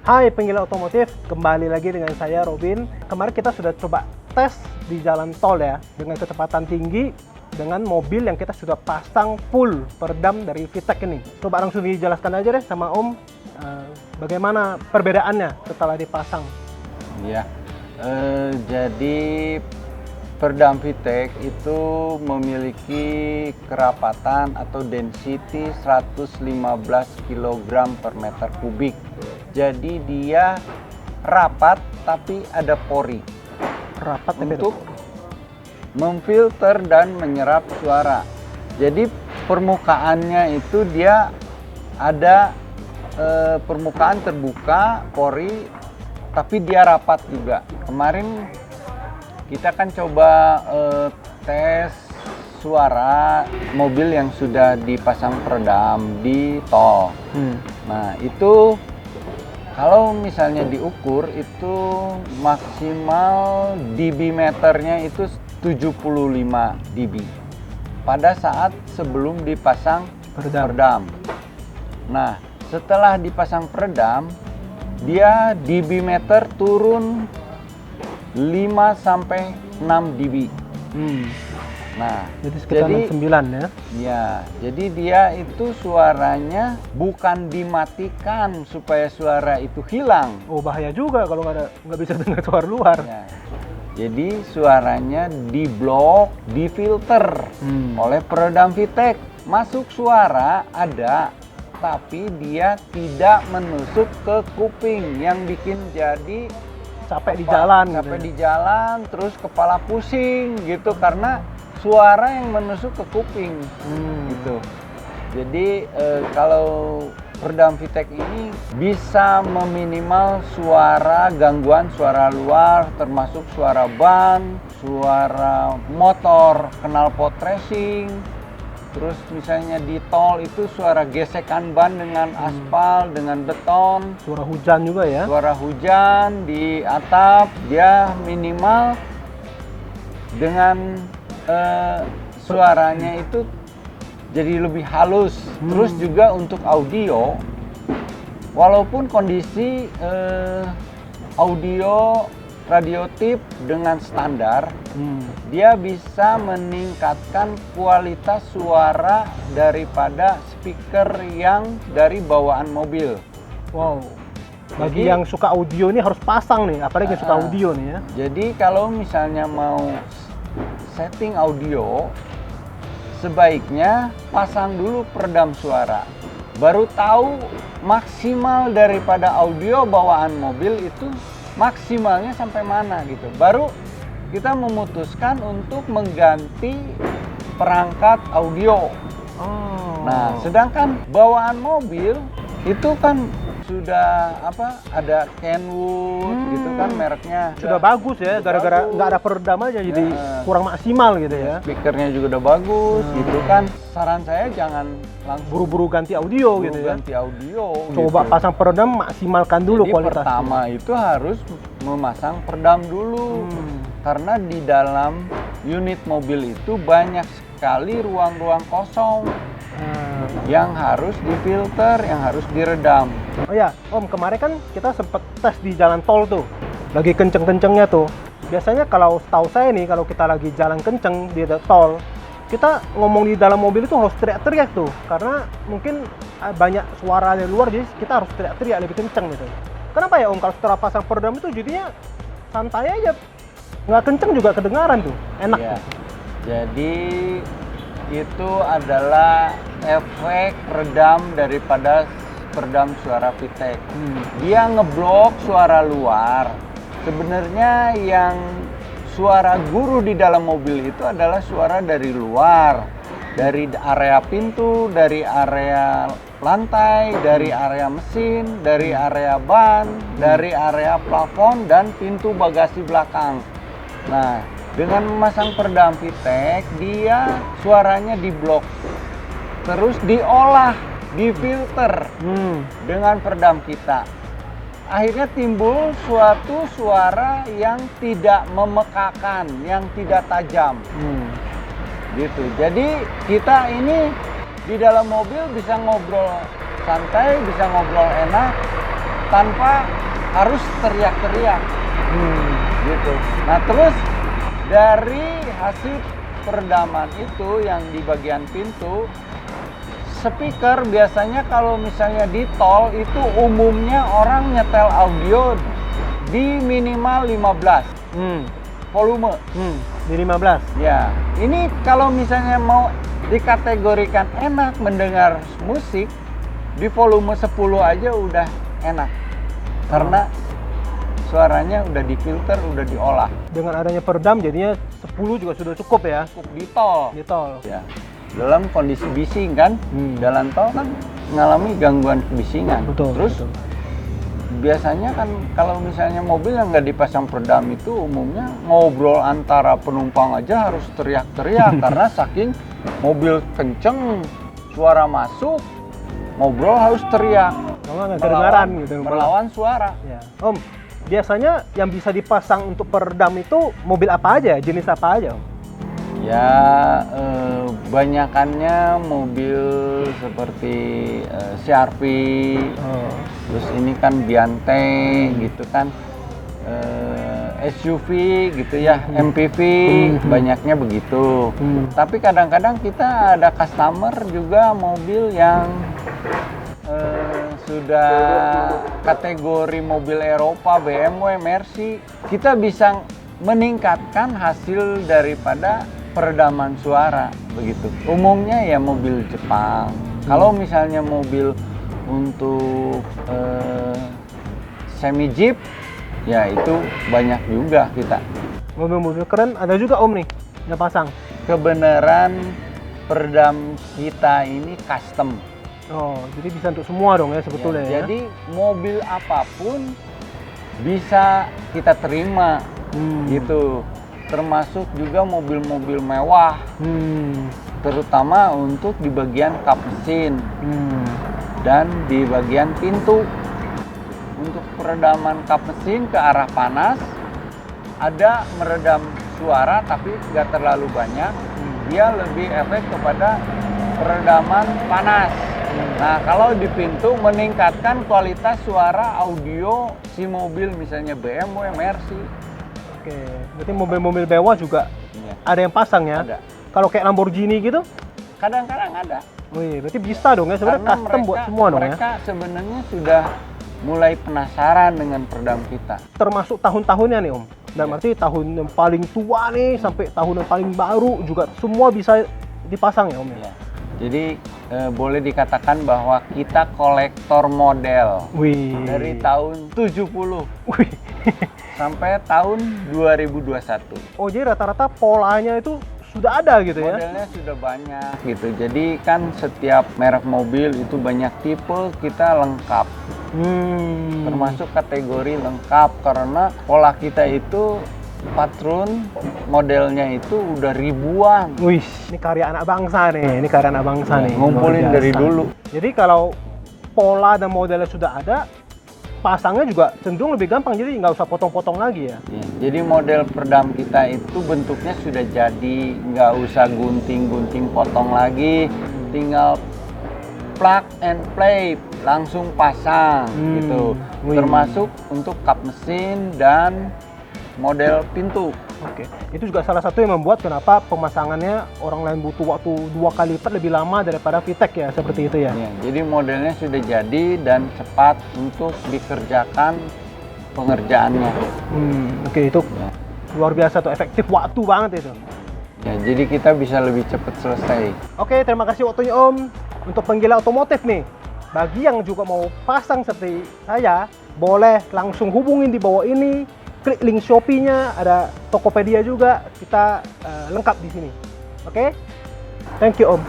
Hai penggila otomotif, kembali lagi dengan saya Robin. Kemarin kita sudah coba tes di jalan tol ya, dengan kecepatan tinggi, dengan mobil yang kita sudah pasang full peredam dari VTEC ini. Coba langsung dijelaskan aja deh sama Om, bagaimana perbedaannya setelah dipasang. Ya, jadi peredam VTEC itu memiliki kerapatan atau density 115 kg per meter kubik. Jadi dia rapat tapi ada pori. Rapat untuk memfilter dan menyerap suara. Jadi permukaannya itu dia ada permukaan terbuka, pori, tapi dia rapat juga. Kemarin kita kan coba tes suara mobil yang sudah dipasang peredam di tol. Nah itu kalau misalnya diukur itu maksimal dB meternya itu 75 dB pada saat sebelum dipasang peredam. Nah setelah dipasang peredam dia dB meter turun 5-6 dB. Nah, jadi sekitar 9 ya? Ya, jadi dia itu suaranya bukan dimatikan supaya suara itu hilang. Oh bahaya juga kalau nggak bisa dengar suara luar. Ya. Jadi suaranya diblok, difilter oleh peredam VTEC. Masuk suara ada, tapi dia tidak menusuk ke kuping yang bikin jadi capek di jalan. Capek di jalan, terus kepala pusing gitu karena suara yang menusuk ke kuping gitu. Jadi kalau peredam VTEC ini bisa meminimal suara gangguan suara luar, termasuk suara ban, suara motor, knalpot racing. Terus misalnya di tol itu suara gesekan ban dengan aspal, dengan beton. Suara hujan juga ya? Suara hujan di atap, dia minimal dengan suaranya itu jadi lebih halus. Terus juga untuk audio, walaupun kondisi audio radio tip dengan standar, dia bisa meningkatkan kualitas suara daripada speaker yang dari bawaan mobil. Wow. Bagi yang suka audio ini harus pasang nih, apalagi yang suka audio nih ya. Jadi kalau misalnya mau setting audio, sebaiknya pasang dulu peredam suara. Baru tahu maksimal daripada audio bawaan mobil itu maksimalnya sampai mana gitu. Baru kita memutuskan untuk mengganti perangkat audio. Nah, sedangkan bawaan mobil itu kan sudah ada Kenwood gitu kan mereknya. Sudah bagus ya, gara-gara nggak ada peredam aja jadi kurang maksimal gitu ya. Speakernya juga udah bagus gitu kan. Saran saya jangan langsung buru-buru ganti audio gitu ya. Ganti audio. Coba gitu. Pasang peredam, maksimalkan dulu Jadi kualitasnya. pertama itu harus memasang peredam dulu. Karena di dalam unit mobil itu banyak sekali ruang-ruang kosong yang harus difilter, yang harus diredam. Oh ya, Om, kemarin kan kita sempet tes di jalan tol tuh. Lagi kenceng-kencengnya tuh. Biasanya kalau setahu saya nih, kalau kita lagi jalan kenceng di tol, kita ngomong di dalam mobil itu harus teriak-teriak tuh. Karena mungkin banyak suara dari luar, jadi kita harus teriak-teriak lebih kenceng gitu. Kenapa ya Om, kalau setelah pasang peredam itu jadinya santai aja. Nggak kenceng juga kedengaran tuh, enak Ya. tuh. Jadi itu adalah efek redam daripada peredam suara VTEC. Dia ngeblok suara luar. Sebenarnya yang suara guru di dalam mobil itu adalah suara dari luar, dari area pintu, dari area lantai, dari area mesin, dari area ban, dari area plafon dan pintu bagasi belakang. Nah, dengan memasang peredam VTEC, dia suaranya diblok, terus diolah, difilter dengan peredam kita. Akhirnya timbul suatu suara yang tidak memekakan, yang tidak tajam. Gitu. Jadi kita ini di dalam mobil bisa ngobrol santai, bisa ngobrol enak, tanpa harus teriak-teriak. Hmm. Gitu. Nah, terus dari hasil peredaman itu yang di bagian pintu, speaker biasanya kalau misalnya di tol itu umumnya orang nyetel audio di minimal 15 volume. Di 15. Ya, ini kalau misalnya mau dikategorikan enak mendengar musik, di volume 10 aja udah enak. Karena suaranya udah difilter, udah diolah. Dengan adanya peredam jadinya 10 juga sudah cukup ya Cukup di tol. di tol. Ya. Dalam kondisi bising kan, jalan tol kan mengalami gangguan kebisingan. Betul. Terus betul. biasanya kan kalau misalnya mobil yang nggak dipasang peredam itu umumnya ngobrol antara penumpang aja harus teriak-teriak karena saking mobil kenceng, suara masuk, ngobrol harus teriak. Kalau nggak kedengaran gitu. Melawan suara. Ya. Om, biasanya yang bisa dipasang untuk peredam itu mobil apa aja? Jenis apa aja, Om? Ya, banyakannya mobil seperti CR-V, terus ini kan Biante gitu kan, SUV gitu ya, MPV, banyaknya begitu. Tapi kadang-kadang kita ada customer juga mobil yang sudah kategori mobil Eropa, BMW, Mercy, kita bisa meningkatkan hasil daripada peredaman suara begitu. Umumnya ya mobil Jepang. Kalau misalnya mobil untuk semi jeep, ya itu banyak juga kita. Mobil-mobil keren ada juga Om nih yang pasang. Kebenaran peredam kita ini custom. Oh, jadi bisa untuk semua dong ya sebetulnya ya. Jadi mobil apapun bisa kita terima gitu. Termasuk juga mobil-mobil mewah, terutama untuk di bagian kap mesin dan di bagian pintu. Untuk peredaman kap mesin ke arah panas, ada meredam suara tapi nggak terlalu banyak. Dia lebih efek kepada peredaman panas. Nah, kalau di pintu meningkatkan kualitas suara audio si mobil, misalnya BMW, Mercy. Oke, berarti mobil-mobil mewah juga ada yang pasang ya? Ada. Kalau kayak Lamborghini gitu? Kadang-kadang ada. Wih, berarti bisa dong ya sebenarnya Karena custom buat semua dong ya? Mereka sebenarnya sudah mulai penasaran dengan peredam kita. Termasuk tahun-tahunnya nih Om. Dan berarti tahun yang paling tua nih sampai tahun yang paling baru juga semua bisa dipasang ya Om ya? Ya. Jadi boleh dikatakan bahwa kita kolektor model. Wih. Dari tahun 70 Wih. sampai tahun 2021. Oh, jadi rata-rata polanya itu sudah ada gitu ya? Modelnya sudah banyak gitu. Jadi kan setiap merek mobil itu banyak tipe, kita lengkap. Termasuk kategori lengkap karena pola kita itu patron modelnya itu udah ribuan. Wih, ini karya anak bangsa nih. Ini karya anak bangsa nih. Ngumpulin Luar dari biasa. dulu. Jadi kalau pola dan modelnya sudah ada, pasangnya juga cenderung lebih gampang. Jadi nggak usah potong-potong lagi ya. Ya, jadi model peredam kita itu bentuknya sudah jadi, nggak usah gunting-gunting potong lagi, tinggal plug and play, langsung pasang gitu. Wih. Termasuk untuk kap mesin dan model pintu. Oke, itu juga salah satu yang membuat kenapa pemasangannya orang lain butuh waktu 2 kali lipat lebih lama daripada VTEC ya, seperti itu ya. Ya, jadi modelnya sudah jadi dan cepat untuk dikerjakan pengerjaannya. Oke, itu Ya. luar biasa tuh, efektif waktu banget itu. Ya, jadi kita bisa lebih cepat selesai. Oke, terima kasih waktunya Om untuk penggila otomotif nih. Bagi yang juga mau pasang seperti saya, boleh langsung hubungin di bawah ini. Klik link Shopee-nya, ada Tokopedia juga, kita lengkap di sini. Oke? Thank you Om.